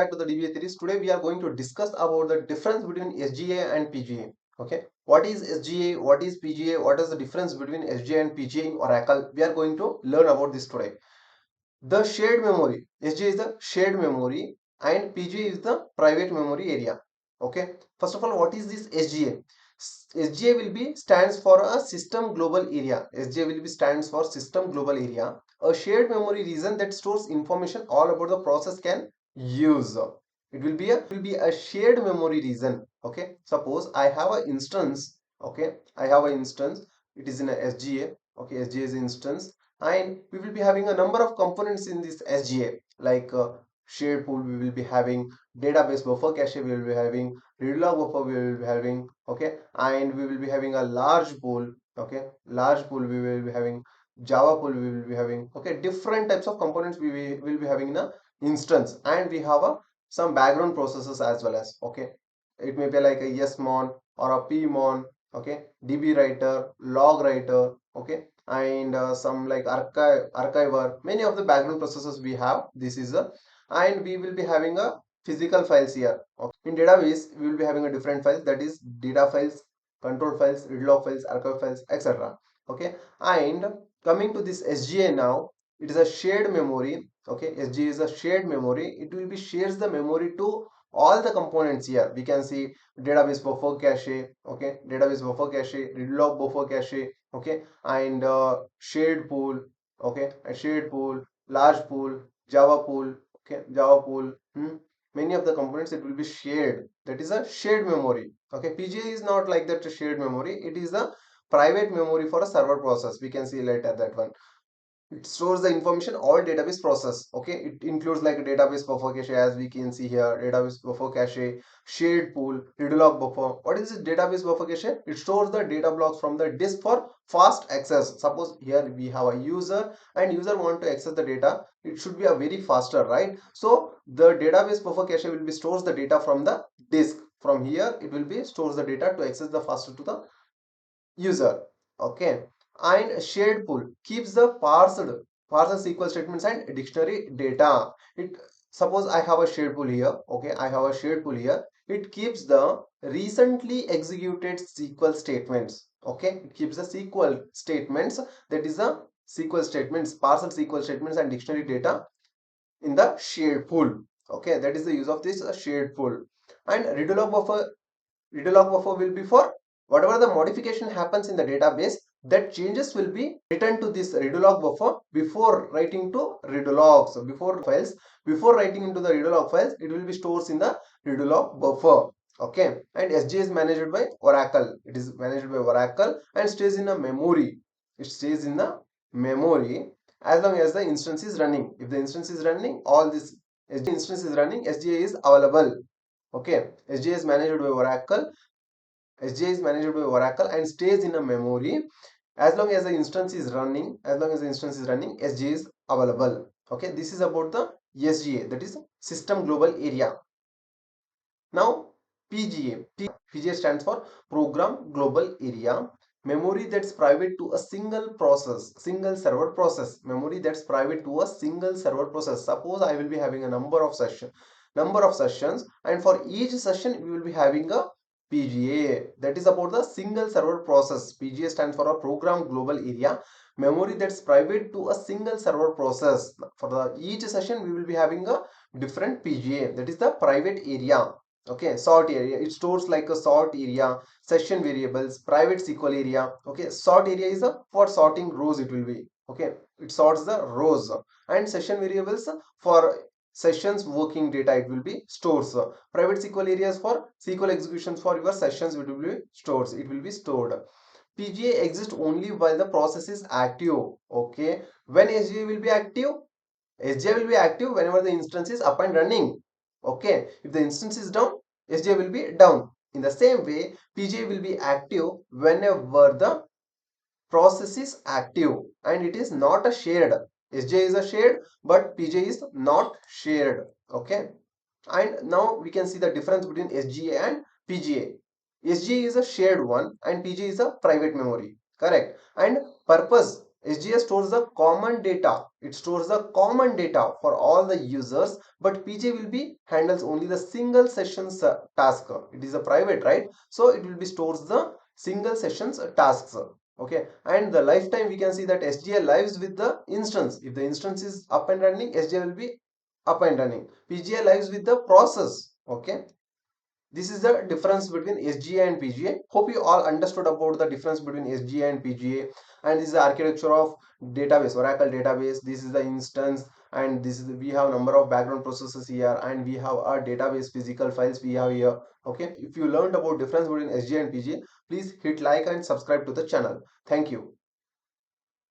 Back to the DBA series. Today we are going to discuss about the difference between SGA and PGA. Okay, what is SGA, what is PGA, what is the difference between SGA and PGA in Oracle? We are going to learn about this today. The shared memory, SGA is the shared memory and PGA is the private memory area. Okay, first of all, what is this SGA? SGA will be stands for a system global area. SGA will be stands for system global area, a shared memory region that stores information all about the process can use. It will be a shared memory region. Okay, suppose I have an instance. Okay, I have an instance. It is in a SGA. Okay, SGA is instance, and we will be having a number of components in this SGA, like shared pool. We will be having database buffer cache. We will be having read log buffer. We will be having, okay, and we will be having a large pool. Okay, large pool. We will be having Java pool. We will be having, okay, different types of components will be having in a instance, and we have a some background processes as well as, okay, it may be like a yesmon or a pmon, okay, db writer, log writer, okay, and some like archiver. Many of the background processes we have. This is a, and we will be having a physical files here. Okay. In database we will be having a different files, that is data files, control files, read log files, archive files, etc. Okay, and coming to this SGA now, it is a shared memory. Okay, SGA is a shared memory. It will be shares the memory to all the components. Here we can see database buffer cache, okay, database buffer cache, read log buffer cache, okay, and shared pool, okay, a shared pool, large pool, Java pool, okay, Java pool. Many of the components it will be shared. That is a shared memory. Okay, PGA is not like that, a shared memory. It is a private memory for a server process. We can see later that one. It stores the information all database process. Okay, it includes like a database buffer cache, as we can see here, database buffer cache, shared pool, read log buffer. What is this database buffer cache? It stores the data blocks from the disk for fast access. Suppose here we have a user and user want to access the data, it should be a very faster, right? So the database buffer cache will be stores the data from the disk. From here it will be stores the data to access the faster to the user. Okay, and shared pool keeps the parsed SQL statements and dictionary data. It, suppose I have a shared pool here. Okay, I have a shared pool here. It keeps the recently executed SQL statements. Okay, it keeps the SQL statements, that is the SQL statements, parsed SQL statements and dictionary data in the shared pool. Okay, that is the use of this shared pool. And read log buffer will be for whatever the modification happens in the database, that changes will be returned to this read log buffer before writing to read logs. So before writing into the read log files, it will be stored in the read log buffer. Okay, and SGA is managed by Oracle. It is managed by Oracle and stays in a memory. It stays in the memory as long as the instance is running. If the instance is running, all this SGA instance is running, SGA is available. Okay, SGA is managed by Oracle. SGA is managed by Oracle and stays in a memory as long as the instance is running. As long as the instance is running, SGA is available. Okay, this is about the SGA, that is System Global Area. Now PGA. PGA stands for Program Global Area. Memory that's private to a single process, single server process. Memory that's private to a single server process. Suppose I will be having a number of sessions, and for each session we will be having a PGA, that is about the single server process. PGA stands for a Program Global Area. Memory that's private to a single server process. For the each session we will be having a different PGA, that is the private area. Okay, sort area, it stores like a sort area, session variables, private SQL area. Okay, sort area is a for sorting rows, it will be, okay, it sorts the rows. And session variables for sessions working data, it will be stores. Private SQL areas for SQL executions for your sessions, it will be stores, it will be stored. PGA exists only while the process is active. Okay, when SGA will be active? SGA will be active whenever the instance is up and running. Okay, if the instance is down, SGA will be down. In the same way, PGA will be active whenever the process is active and it is not a shared. SGA is a shared, but PGA is not shared. Okay, and now we can see the difference between SGA and PGA. SGA is a shared one and PGA is a private memory. Correct. And purpose SGA stores the common data. It stores the common data for all the users, but PGA will be handles only the single sessions task. It is a private, right? So it will be stores the single sessions tasks. Okay, and the lifetime we can see that SGA lives with the instance. If the instance is up and running, SGA will be up and running. PGA lives with the process. Okay, this is the difference between SGA and PGA. Hope you all understood about the difference between SGA and PGA. And this is the architecture of database, Oracle database. This is the instance, and this is we have number of background processes here, and we have our database physical files we have here. Okay, if you learned about difference between SGA and PGA, please hit like and subscribe to the channel. Thank you.